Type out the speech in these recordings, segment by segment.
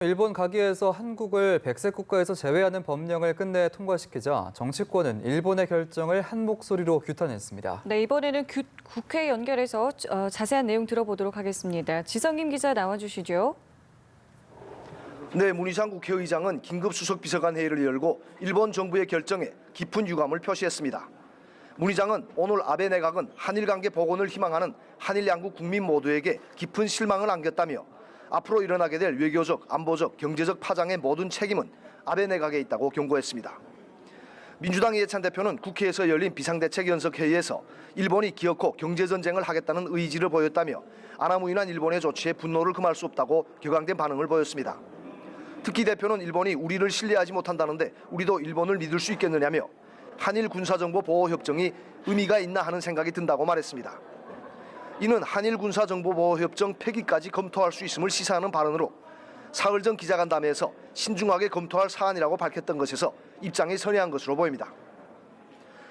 일본 가기에서 한국을 백색 국가에서 제외하는 법령을 끝내 통과시키자 정치권은 일본의 결정을 한 목소리로 규탄했습니다. 네, 이번에는 국회 연결해서 자세한 내용 들어보도록 하겠습니다. 지성님 기자 나와주시죠. 네, 문희상 국회의장은 긴급 수석 비서관 회의를 열고 일본 정부의 결정에 깊은 유감을 표시했습니다. 문 의장은 오늘 아베 내각은 한일 관계 복원을 희망하는 한일 양국 국민 모두에게 깊은 실망을 안겼다며 앞으로 일어나게 될 외교적, 안보적, 경제적 파장의 모든 책임은 아베 내각에 있다고 경고했습니다. 민주당 이해찬 대표는 국회에서 열린 비상대책연석회의에서 일본이 기어코 경제전쟁을 하겠다는 의지를 보였다며 아나무인한 일본의 조치에 분노를 금할 수 없다고 격앙된 반응을 보였습니다. 특히 대표는 일본이 우리를 신뢰하지 못한다는데 우리도 일본을 믿을 수 있겠느냐며 한일 군사정보보호협정이 의미가 있나 하는 생각이 든다고 말했습니다. 이는 한일 군사정보보호협정 폐기까지 검토할 수 있음을 시사하는 발언으로 사흘 전 기자간담회에서 신중하게 검토할 사안이라고 밝혔던 것에서 입장이 선회한 것으로 보입니다.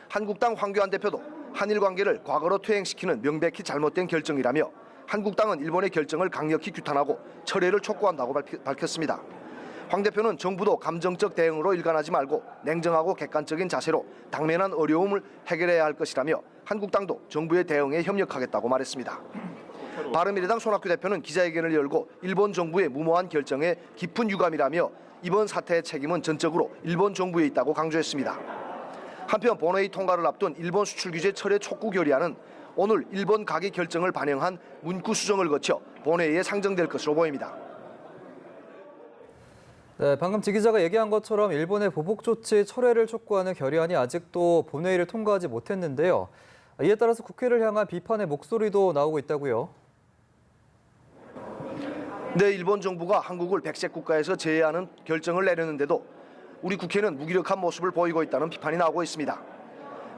한국당 황교안 대표도 한일 관계를 과거로 퇴행시키는 명백히 잘못된 결정이라며 한국당은 일본의 결정을 강력히 규탄하고 철회를 촉구한다고 밝혔습니다. 황 대표는 정부도 감정적 대응으로 일관하지 말고 냉정하고 객관적인 자세로 당면한 어려움을 해결해야 할 것이라며 한국당도 정부의 대응에 협력하겠다고 말했습니다. 바른미래당 손학규 대표는 기자회견을 열고 일본 정부의 무모한 결정에 깊은 유감이라며 이번 사태의 책임은 전적으로 일본 정부에 있다고 강조했습니다. 한편 본회의 통과를 앞둔 일본 수출 규제 철회 촉구 결의안은 오늘 일본 가기 결정을 반영한 문구 수정을 거쳐 본회의에 상정될 것으로 보입니다. 네, 방금 지 기자가 얘기한 것처럼 일본의 보복 조치 철회를 촉구하는 결의안이 아직도 본회의를 통과하지 못했는데요. 이에 따라서 국회를 향한 비판의 목소리도 나오고 있다고요. 네, 일본 정부가 한국을 백색 국가에서 제외하는 결정을 내렸는데도 우리 국회는 무기력한 모습을 보이고 있다는 비판이 나오고 있습니다.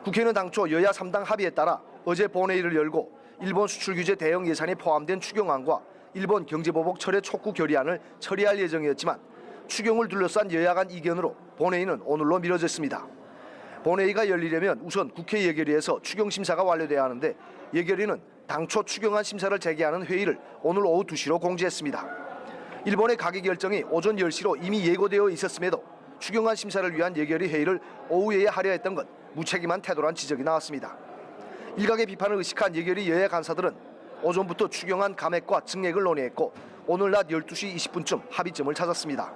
국회는 당초 여야 3당 합의에 따라 어제 본회의를 열고 일본 수출 규제 대응 예산이 포함된 추경안과 일본 경제보복 철회 촉구 결의안을 처리할 예정이었지만 추경을 둘러싼 여야 간 이견으로 본회의는 오늘로 미뤄졌습니다. 본회의가 열리려면 우선 국회 예결위에서 추경 심사가 완료돼야 하는데 예결위는 당초 추경안 심사를 재개하는 회의를 오늘 오후 2시로 공지했습니다. 일본의 가기 결정이 오전 10시로 이미 예고되어 있었음에도 추경안 심사를 위한 예결위 회의를 오후에 하려 했던 건 무책임한 태도란 지적이 나왔습니다. 일각의 비판을 의식한 예결위 여야 간사들은 오전부터 추경안 감액과 증액을 논의했고 오늘 낮 12시 20분쯤 합의점을 찾았습니다.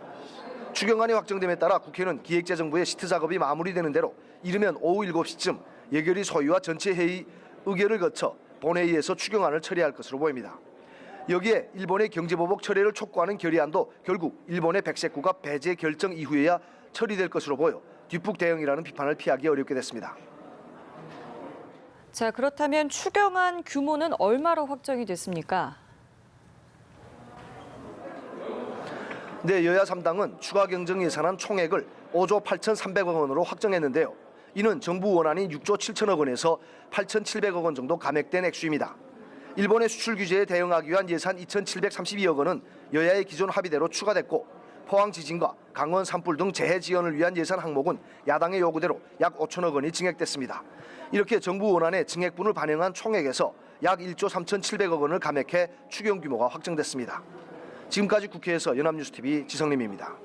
추경안이 확정됨에 따라 국회는 기획재정부의 시트 작업이 마무리되는 대로 이르면 오후 7시쯤 예결위 소위와 전체 회의 의결을 거쳐 본회의에서 추경안을 처리할 것으로 보입니다. 여기에 일본의 경제보복 철회를 촉구하는 결의안도 결국 일본의 백색국가 배제 결정 이후에야 처리될 것으로 보여 뒷북 대응이라는 비판을 피하기 어렵게 됐습니다. 자, 그렇다면 추경안 규모는 얼마로 확정이 됐습니까? 네, 여야 3당은 추가 경정 예산안 총액을 5조 8,300억 원으로 확정했는데요. 이는 정부 원안인 6조 7천억 원에서 8,700억 원 정도 감액된 액수입니다. 일본의 수출 규제에 대응하기 위한 예산 2,732억 원은 여야의 기존 합의대로 추가됐고 포항 지진과 강원 산불 등 재해 지원을 위한 예산 항목은 야당의 요구대로 약 5천억 원이 증액됐습니다. 이렇게 정부 원안의 증액분을 반영한 총액에서 약 1조 3,700억 원을 감액해 추경 규모가 확정됐습니다. 지금까지 국회에서 연합뉴스TV 지성림입니다.